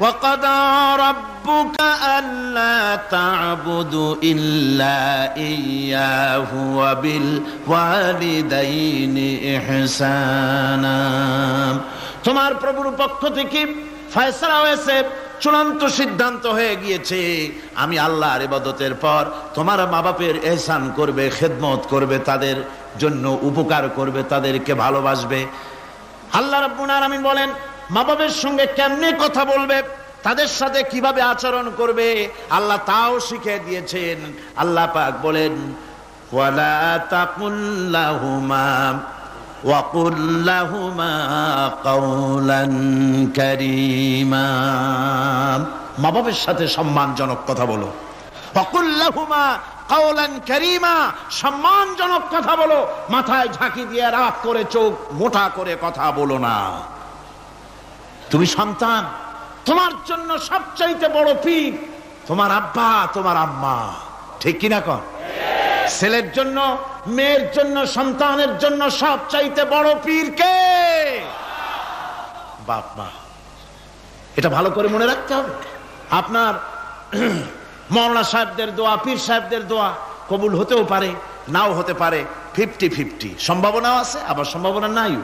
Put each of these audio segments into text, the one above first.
وَقَضَى رَبُّكَ أَلَّا تَعْبُدُوا إِلَّا إِيَّاهُ وَبِالْوَالِدَيْنِ إِحْسَانًا। তোমার প্রভুর পক্ষ থেকে ফয়সালা হয়েছে, চূড়ান্ত সিদ্ধান্ত হয়ে গিয়েছে, আমি আল্লাহর ইবাদতের পর তোমার মা বাপের ইহসান করবে, খেদমত করবে, তাদের জন্য উপকার করবে, তাদেরকে ভালোবাসবে। আল্লাহ রাব্বুল আলামিন বলেন মা বাবার সঙ্গে কেমনে কথা বলবে, তাদের সাথে কিভাবে আচরণ করবে, আল্লাহ তাও শিখিয়ে দিয়েছেন। আল্লাহ পাক বলেন ওয়ালা তাকুল লাহুমা ওয়া কুল লাহুমা কাওলান কারীমা। মা বাবার সাথে সম্মানজনক কথা বলো। ওয়া কুল লাহুমা কাওলান কারীমা, সম্মানজনক কথা বলো। মাথায় ঝাঁকি দিয়ে রাগ করে চোখ মোটা করে কথা বলো না। তুমি সন্তান, তোমার জন্য সবচাইতে বড় পীর তোমার আব্বা, তোমার আম্মা, ঠিক কিনা কন? ছেলের জন্য, মেয়ের জন্য, সন্তানের জন্য সবচাইতে বড় পীর কে? বাপ মা। এটা ভালো করে মনে রাখতে হবে। আপনার মাওলানা সাহেবদের দোয়া, পীর সাহেবদের দোয়া কবুল হতেও পারে, নাও হতে পারে, 50-50 সম্ভাবনাও আছে, আবার সম্ভাবনা নাই।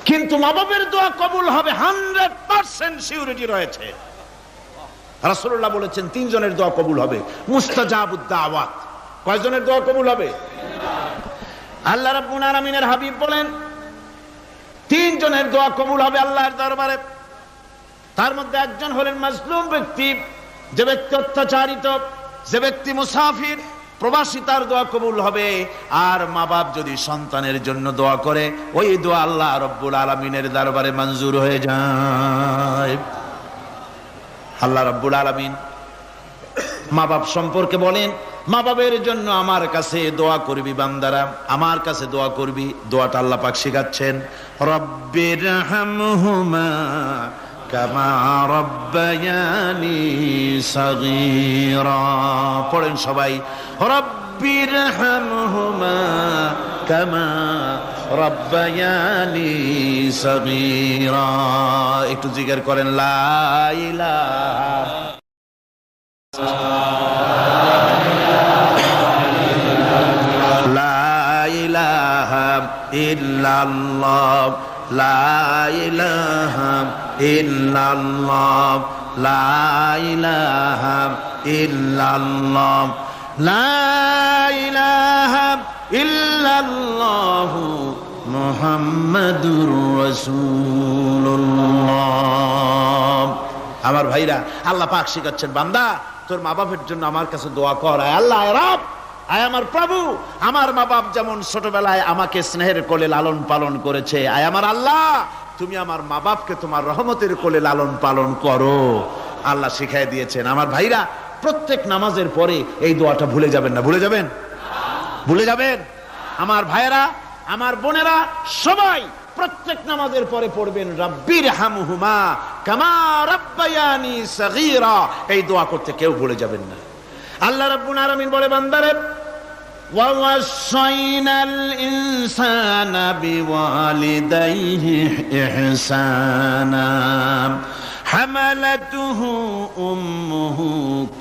কিন্তু মা বাবার দোয়া কবুল হবে 100% সিউরিটি রয়েছে। রাসূলুল্লাহ বলেছেন 3 জনের দোয়া কবুল হবে, মুস্তাজাবুদ দাওয়াত। কয়জনের দোয়া কবুল হবে? আল্লাহ রাব্বুল আলামিনের হাবিব বলেন 3 জনের দোয়া কবুল হবে আল্লাহর দরবারে। তার মধ্যে একজন হলেন মাজলুম ব্যক্তি, যে ব্যক্তি অত্যাচারিত, যে ব্যক্তি মুসাফির, প্রবাসী, তার দোয়া কবুল হবে। আর মা বাপ যদি সন্তানের জন্য দোয়া করে, ওই দোয়া আল্লাহ রাব্বুল আলামিনের দরবারে মঞ্জুর হয়ে যায়। আল্লাহ রাব্বুল আলামিন মা বাপ সম্পর্কে বলেন মা বাবের জন্য আমার কাছে দোয়া করবি বান্দারা, আমার কাছে দোয়া করবি। দোয়াটা আল্লাহ পাক শিখাচ্ছেন, রব্বিরহামহুমা কামা রব্বায়ানি সাগীরা। পড়েন সবাই, রব্বিরহামহুমা কামা রব্বায়ানি সাগীরা। একটু জিকির করেন, লা ইলাহা ইল্লাল্লাহ, লা ইলাহা ইল্লাল্লাহ, লা ইলাহা ইল্লাল্লাহ, লা ইলাহা ইল্লাল্লাহ মুহাম্মাদুর রাসূলুল্লাহ। আমার ভাইরা, আল্লাহ পাক শিখাচ্ছেন বান্দা তোর মা বাপের জন্য আমার কাছে দোয়া কর। আল্লাহ রব, আয় আমার প্রভু, আমার মা বাপ যেমন ছোটবেলায় আমাকে স্নেহের কোলে লালন পালন করেছে, আয় আমার আল্লাহ তুমি আমার মা বাপকে তোমার রহমতের কোলে লালন পালন করো। আল্লাহ শিখাই দিয়েছেন। আমার ভাইরা, প্রত্যেক নামাজের পরে এই দোয়াটা ভুলে যাবেন না। ভুলে যাবেন? ভুলে যাবেন? আমার ভাইরা, আমার বোনেরা, সবাই প্রত্যেক নামাজের পরে পড়বেন, রব্বিরহামহুমা কামা রব্বায়ানি সাগীরা। এই দোয়া করতে কেউ ভুলে যাবেন না। আল্লাহ রাব্বুল আলামিন বলে বান্দারে, ওয়া ওয়াসাইনাল ইনসানা বিওয়ালিদাইহি ইহসানা হামালাতুহু উম্মুহু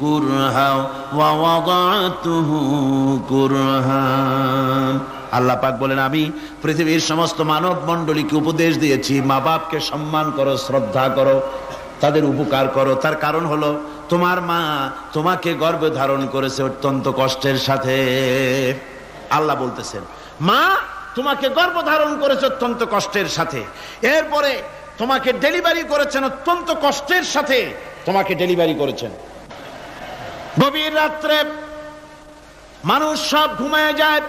কুরহা ওয়া ওয়াদাতুহু কুরহা। আল্লাহ পাক বলেন আমি পৃথিবীর সমস্ত মানব মণ্ডলীকে উপদেশ দিয়েছি, মা বাপকে সম্মান করো, শ্রদ্ধা করো, তাদের উপকার করো। তার কারণ হলো তোমার মা তোমাকে গর্ভে ধারণ করেছে অত্যন্ত কষ্টের সাথে। আল্লাহ বলতেছেন মা তোমাকে গর্ভ ধারণ করেছে অত্যন্ত কষ্টের সাথে, এরপরে তোমাকে ডেলিভারি করেছেন অত্যন্ত কষ্টের সাথে, তোমাকে ডেলিভারি করেছেন। গভীর রাত্রে মানুষ সব ঘুমায় যায়,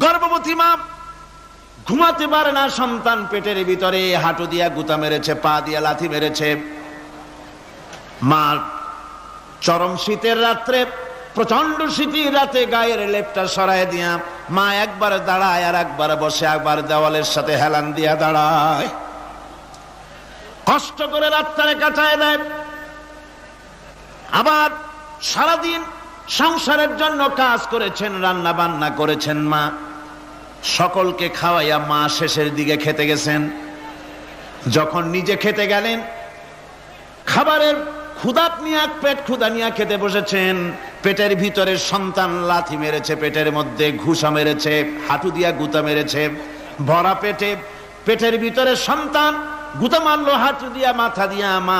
গর্ভবতী মা ঘুমাতে পারে না, সন্তান পেটের ভিতরে হাঁটু দিয়া গুতা মেরেছে, পা দিয়া লাথি মেরেছে। মা চরম শীতের রাত্রে, প্রচন্ড শীতের রাতে গায়ের লেপটা সরায় দিয়া মা একবার দাঁড়ায় আর একবার বসে, একবার দেওয়ালের সাথে হেলান দিয়া দাঁড়ায়, কষ্ট করে রাতটারে কাটায় দেয়। আবার সারাদিন সংসারের জন্য কাজ করেছেন, রান্না বান্না করেছেন মা, সকলকে খাওয়াইয়া মা শেষের দিকে খেতে গেছেন। যখন নিজে খেতে গেলেন খাবারের ক্ষুধা নিয়ে পেট ক্ষুধা নিয়ে খেতে বসেছেন, পেটের ভিতরে সন্তান লাথি মেরেছে, পেটের মধ্যে ঘুষা মেরেছে, হাঁটু দিয়া গুতা মেরেছে, ভরা পেটে পেটের ভিতরে সন্তান গুতা মারলো হাঁটু দিয়া মাথা দিয়া, মা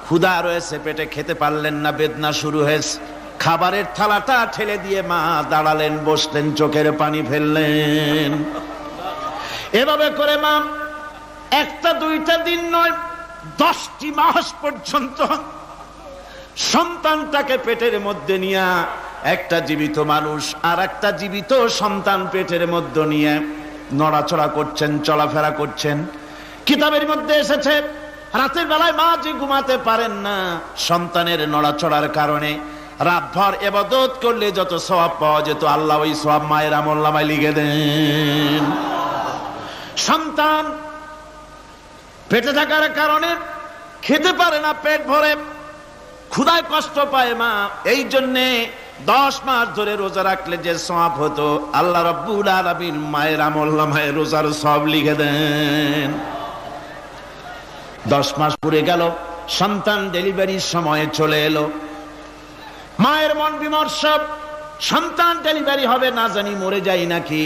ক্ষুধা রয়েছে পেটে, খেতে পারলেন না, বেদনা শুরু হয়েছে। খাবারের থালাটা ঠেলে দিয়ে মা দাঁড়ালেন, বসলেন, চোখের পানি ফেললেন। এভাবে করে মা একটা দুইটা দিন নয়, 10টি মাস পর্যন্ত সন্তানটাকে পেটের মধ্যে নিয়ে, একটা জীবিত মানুষ আর একটা জীবিত সন্তান পেটের মধ্যে নিয়ে নড়াচড়া করছেন, চলাফেরা করছেন। কিতাবের মধ্যে এসেছে রাতের বেলায় মা যে ঘুমাতে পারেন না সন্তানের নড়াচড়ার কারণে, রাতভর ইবাদত করলে যত সওয়াব পাওয়া যেত আল্লাহ ওই সওয়াব মায়ের আমলনামায় লিখে দেন। সন্তান পেটে থাকার কারণে খেতে পারে না, পেট ভরে ক্ষুধায় কষ্ট পায় মা, এই জন্যে 10 মাস ধরে রোজা রাখলে যে সওয়াব হতো আল্লাহ রাব্বুল আলামিন মায়ের আমলনামায় রোজার সওয়াব লিখে দেন। 10 মাস পুরে গেল, সন্তান ডেলিভারির সময়ে চলে এলো, মায়ের মন বিমর্ষ, সন্তান ডেলিভারি হবে, না জানি মরে যায় নাকি,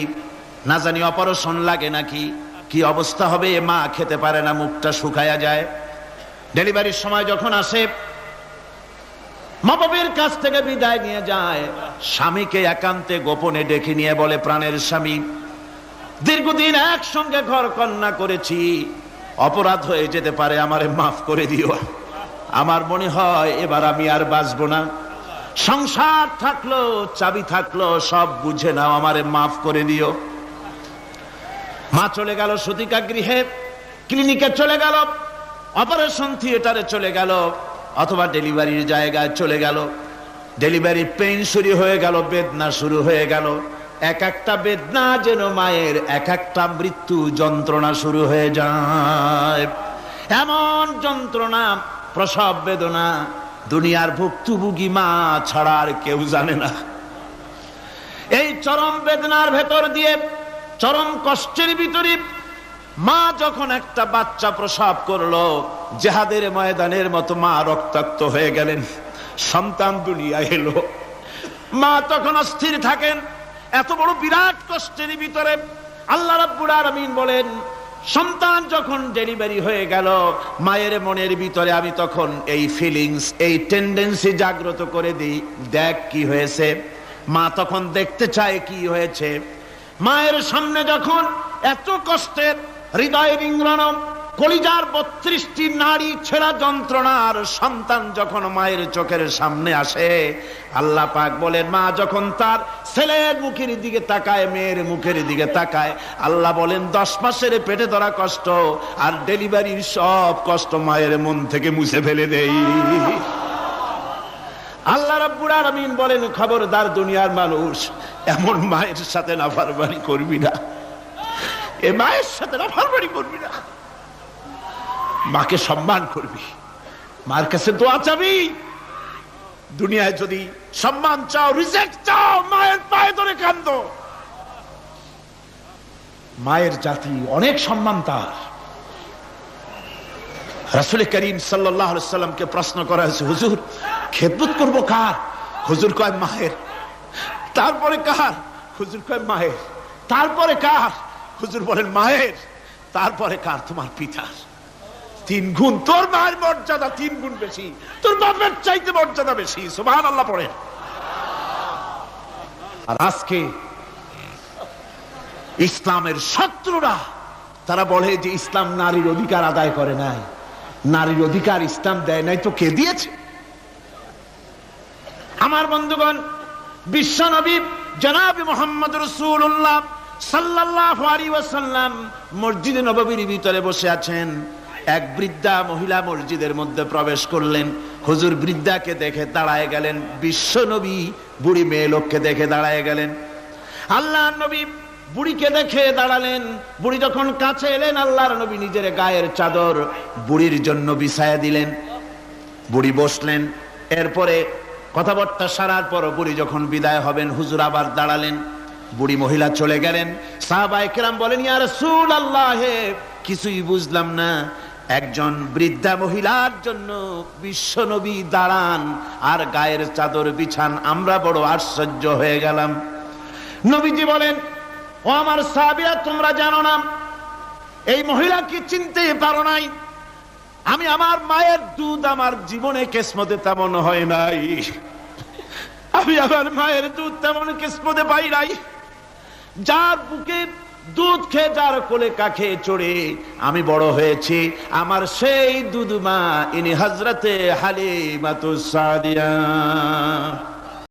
না জানি অপারেশন লাগে নাকি, কি অবস্থা হবে। মা খেতে পারে না, মুখটা শুকায়া যায়। ডেলিভারির সময় যখন আসে, মা বাবার কাছ থেকে বিদায় নিয়ে যায়, স্বামীকে একান্তে গোপনে ডেকে নিয়ে বলে, প্রাণের স্বামী, দীর্ঘদিন একসঙ্গে ঘর কন্যা করেছি, অপরাধ হয়ে যেতে পারে, আমারে মাফ করে দিও। আমার মনে হয় এবার আমি আর বাঁচবো না, সংসার থাকলো চাবি থাকলো সব বুঝে নাও, আমারে মাফ করে দিও। মা চলে গেল সতিকা গৃহে, ক্লিনিকে চলে গেল, অপারেশন থিয়েটারে চলে গেল, অথবা ডেলিভারির জায়গায় চলে গেল। ডেলিভারি পেইন শুরু হয়ে গেল, বেদনা শুরু হয়ে গেল। এক একটা বেদনা যেন মায়ের এক একটা মৃত্যু যন্ত্রণা শুরু হয়ে যায়। এমন যন্ত্রণা, প্রসব বেদনা দুনিয়ার ভুক্তভোগী মা ছাড়া আর কেউ জানে না। এই চরম বেদনার ভেতর দিয়ে, চরম কষ্টের ভিতরে মা যখন একটা বাচ্চা প্রসব করলো, জিহাদের ময়দানের মতো মা রক্তাক্ত হয়ে গেলেন, সন্তান দুনিয়ায় এলো। মা তখন অস্থির থাকেন, এত বড় বিরাট কষ্টের ভিতরে আল্লাহ রাব্বুল আলামিন বলেন, সন্তান যখন ডেলিভারি হয়ে গেল, মায়ের মনের ভিতরে আমি তখন এই ফিলিংস, এই টেন্ডেন্সি জাগ্রত করে দিই, দেখ কি হয়েছে। মা তখন দেখতে চায় কি হয়েছে। মায়ের সামনে যখন এত কষ্টের, হৃদয় রিংড়ানো, কলিজার 32টি নাড়ি ছেঁড়া যন্ত্রণার সন্তান যখন মায়ের চোখের সামনে আসে, আল্লাহ পাক বলেন, মা যখন তার ছেলের মুখের দিকে তাকায়, মেয়ের মুখের দিকে তাকায়, আল্লাহ বলেন 10 মাসের পেটে ধরা কষ্ট আর ডেলিভারির সব কষ্ট মায়ের মন থেকে মুছে ফেলে দেই। আল্লাহ রাব্বুল আলামিন বলেন, খবরদার দুনিয়ার মানুষ, এমন মায়ের সাথে নাফরমানি করবি না, এ মায়ের সাথে নাফরমানি করবি না, মাকে সম্মান করবি, মার কাছে দোয়া চাবি। দুনিয়ায় যদি সম্মান চাও, রিজেক্ট চাও, মায়ের পায়ে ধরে কাঁদো। মায়ের জাতি অনেক সম্মান তার। রাসূল করিম সাল্লাল্লাহু আলাইহি সাল্লামকে প্রশ্ন করা হয়েছে, হুজুর খেদমত করব কার? হুজুর কয় মায়ের। তারপরে কার? হুজুর কয় মায়ের। তারপরে কার? হুজুর বলেন মায়ের। তারপরে কার? তোমার পিতার। 3 গুণ, তোর মায়ের মর্যাদা 3 গুণ বেশি, তোর বাপের চাইতে মর্যাদা বেশি। সুবহানাল্লাহ পড়েন। আর আজকে ইসলামের শত্রুরা তারা বলে যে ইসলাম নারীর অধিকার আদায় করে নাই। নারীর অধিকার ইসলাম দেয় নাই তো কে দিয়েছে? আমার বন্ধুগণ, বিশ্বনবী জনাব মুহাম্মদ রাসূলুল্লাহ সাল্লাল্লাহু আলাইহি ওয়াসাল্লাম মসজিদে নববীর ভিতরে বসে আছেন। এক বৃদ্ধা মহিলা মসজিদের মধ্যে প্রবেশ করলেন। হুজুর বৃদ্ধাকে দেখে দাঁড়ায় গেলেন, বিশ্বনবী বুড়ি মেয়ে লোককে দেখে দাঁড়ায় গেলেন। আল্লাহর নবী বুড়িকে দেখে দাঁড়ালেন। বুড়ি যখন কাছে এলেন, আল্লাহর নবী নিজের গায়ের চাদর বুড়ির জন্য বিছায়া দিলেন। বুড়ি বসলেন। এরপরে কথাবার্তা সারার পর বুড়ি যখন বিদায় হবেন, হুজুর আবার দাঁড়ালেন। বুড়ি মহিলা চলে গেলেন। সাহাবায়ে কেরাম বলেন, ইয়া রাসূলুল্লাহ, কিছুই বুঝলাম না, একজন বৃদ্ধা মহিলার জন্য বিশ্বনবী দাঁড়ান আর গায়ের চাদর বিছান। আমরা বড় আশ্চর্য হয়ে গেলাম। নবীজি বলেন, ও আমার সাহাবীরা, তোমরা জানো না এই মহিলাকে চিনতে পারো নাই? আমি আমার মায়ের দুধ আমার জীবনে কিসমতে তেমন হয় নাই, আমি আমার মায়ের দুধ তেমন কিসমতে পাই নাই। যার বুকে দুধ খেয়ে, যার কোলে কাখে চড়ে আমি বড় হয়েছি, আমার সেই দুধ মা ইনি হযরতে হালিমাতুস সাদিয়া।